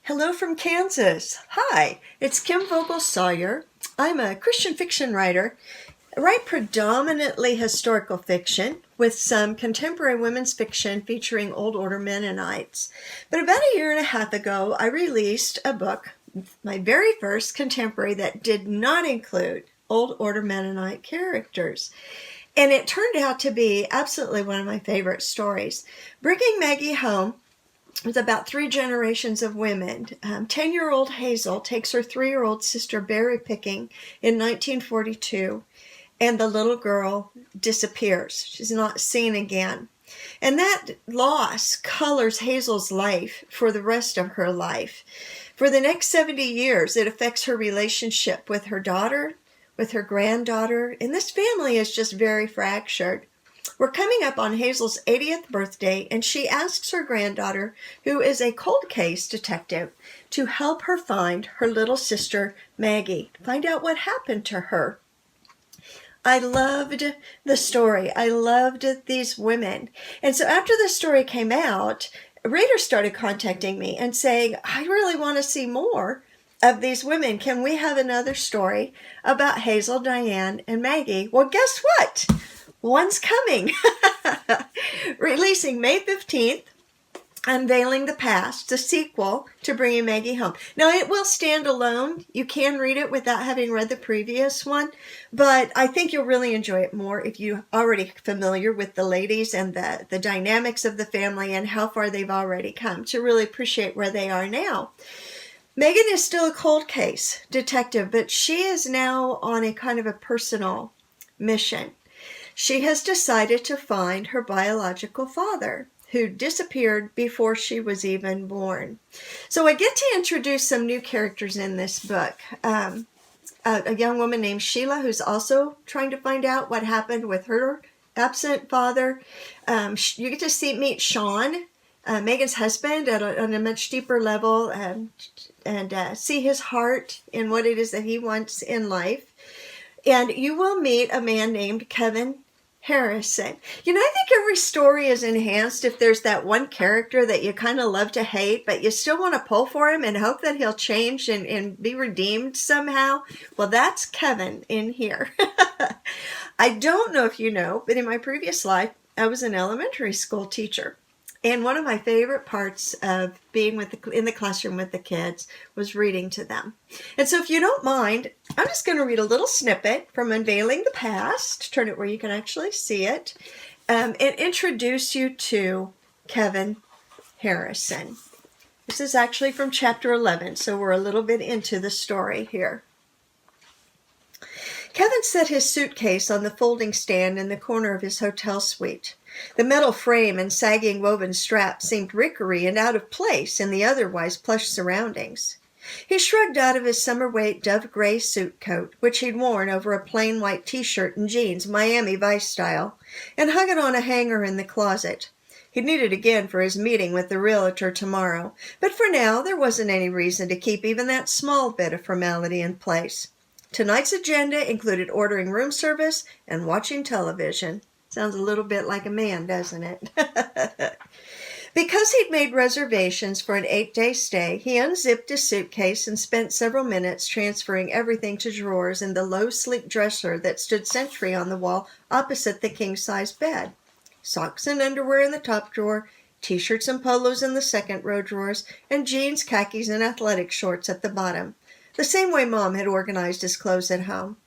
Hello from Kansas. Hi, it's Kim Vogel Sawyer. I'm a Christian fiction writer. I write predominantly historical fiction with some contemporary women's fiction featuring Old Order Mennonites. But about a year and a half ago, I released a book, my very first contemporary, that did not include Old Order Mennonite characters. And it turned out to be absolutely one of my favorite stories. Bringing Maggie Home with about 3 generations of women. 10-year-old Hazel takes her 3-year-old sister berry picking in 1942, and the little girl disappears. She's not seen again. And that loss colors Hazel's life for the rest of her life. For the next 70 years, it affects her relationship with her daughter, with her granddaughter, and this family is just very fractured. We're coming up on Hazel's 80th birthday, and she asks her granddaughter, who is a cold case detective, to help her find her little sister, Maggie, find out what happened to her. I loved the story. I loved these women. And so after the story came out, readers started contacting me and saying, I really want to see more of these women. Can we have another story about Hazel, Diane, and Maggie? Well, guess what? One's coming. Releasing May 15th, Unveiling the Past, the sequel to Bringing Maggie Home. Now, it will stand alone. You can read it without having read the previous one, but I think you'll really enjoy it more if you're already familiar with the ladies and the dynamics of the family and how far they've already come to really appreciate where they are now. Megan is still a cold case detective, but she is now on a kind of a personal mission. She has decided to find her biological father, who disappeared before she was even born. So I get to introduce some new characters in this book. A young woman named Sheila, who's also trying to find out what happened with her absent father. You get to meet Sean, Megan's husband, on a much deeper level, and see his heart in what it is that he wants in life. And you will meet a man named Kevin Harrison. I think every story is enhanced if there's that one character that you kind of love to hate, but you still want to pull for him and hope that he'll change and be redeemed somehow. Well, that's Kevin in here. I don't know if you know, but in my previous life, I was an elementary school teacher. And one of my favorite parts of being in the classroom with the kids was reading to them. And so if you don't mind, I'm just going to read a little snippet from Unveiling the Past, turn it where you can actually see it, and introduce you to Kevin Harrison. This is actually from chapter 11, so we're a little bit into the story here. Kevin set his suitcase on the folding stand in the corner of his hotel suite. The metal frame and sagging woven straps seemed rickery and out of place in the otherwise plush surroundings. He shrugged out of his summer-weight dove gray suit coat, which he'd worn over a plain white t-shirt and jeans, Miami Vice style, and hung it on a hanger in the closet. He'd need it again for his meeting with the realtor tomorrow, but for now there wasn't any reason to keep even that small bit of formality in place. Tonight's agenda included ordering room service and watching television. Sounds a little bit like a man, doesn't it? Because he'd made reservations for an 8-day stay, he unzipped his suitcase and spent several minutes transferring everything to drawers in the low, sleek dresser that stood sentry on the wall opposite the king-size bed. Socks and underwear in the top drawer, t-shirts and polos in the second row drawers, and jeans, khakis, and athletic shorts at the bottom, the same way Mom had organized his clothes at home.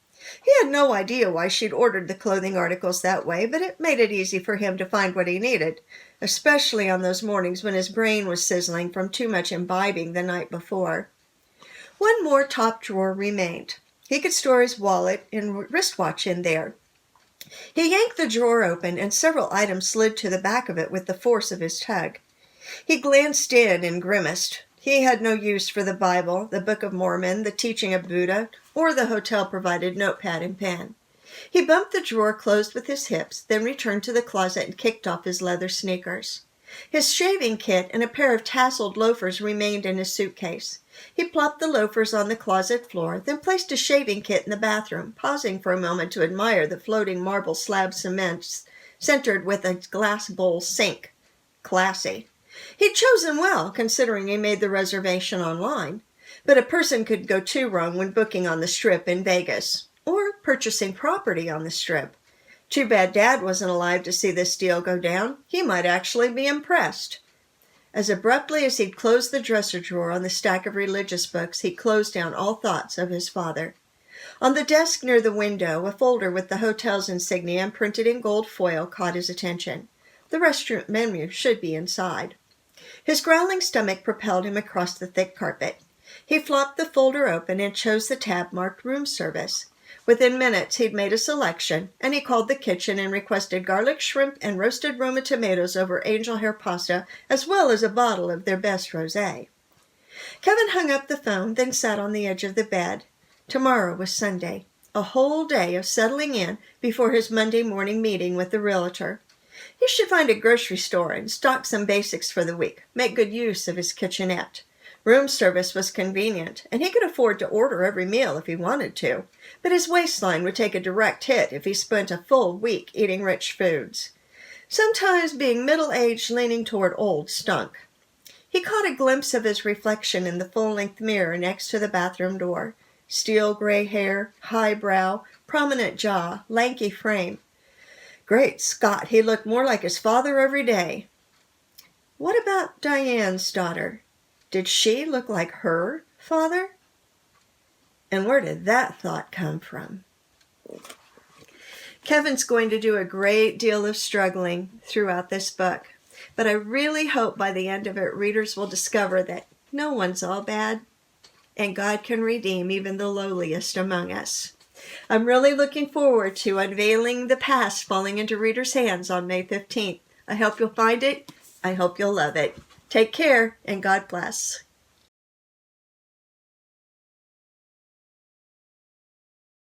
He had no idea why she'd ordered the clothing articles that way, but it made it easy for him to find what he needed, especially on those mornings when his brain was sizzling from too much imbibing the night before. One more top drawer remained. He could store his wallet and wristwatch in there. He yanked the drawer open, and several items slid to the back of it with the force of his tug. He glanced in and grimaced. He had no use for the Bible, the Book of Mormon, the teaching of Buddha, or the hotel-provided notepad and pen. He bumped the drawer closed with his hips, then returned to the closet and kicked off his leather sneakers. His shaving kit and a pair of tasseled loafers remained in his suitcase. He plopped the loafers on the closet floor, then placed his shaving kit in the bathroom, pausing for a moment to admire the floating marble slab cement centered with a glass bowl sink. Classy. He'd chosen well, considering he made the reservation online. But a person could go too wrong when booking on the Strip in Vegas, or purchasing property on the Strip. Too bad Dad wasn't alive to see this deal go down. He might actually be impressed. As abruptly as he'd closed the dresser drawer on the stack of religious books, he closed down all thoughts of his father. On the desk near the window, a folder with the hotel's insignia printed in gold foil caught his attention. The restaurant menu should be inside. His growling stomach propelled him across the thick carpet. He flopped the folder open and chose the tab marked room service. Within minutes, he'd made a selection, and he called the kitchen and requested garlic shrimp and roasted Roma tomatoes over angel hair pasta, as well as a bottle of their best rosé. Kevin hung up the phone, then sat on the edge of the bed. Tomorrow was Sunday, a whole day of settling in before his Monday morning meeting with the realtor. He should find a grocery store and stock some basics for the week, make good use of his kitchenette. Room service was convenient, and he could afford to order every meal if he wanted to, but his waistline would take a direct hit if he spent a full week eating rich foods. Sometimes being middle-aged leaning toward old stunk. He caught a glimpse of his reflection in the full-length mirror next to the bathroom door. Steel gray hair, high brow, prominent jaw, lanky frame. Great Scott, he looked more like his father every day. What about Diane's daughter? Did she look like her father? And where did that thought come from? Kevin's going to do a great deal of struggling throughout this book, but I really hope by the end of it, readers will discover that no one's all bad, and God can redeem even the lowliest among us. I'm really looking forward to Unveiling the Past falling into readers' hands on May 15th. I hope you'll find it. I hope you'll love it. Take care, and God bless.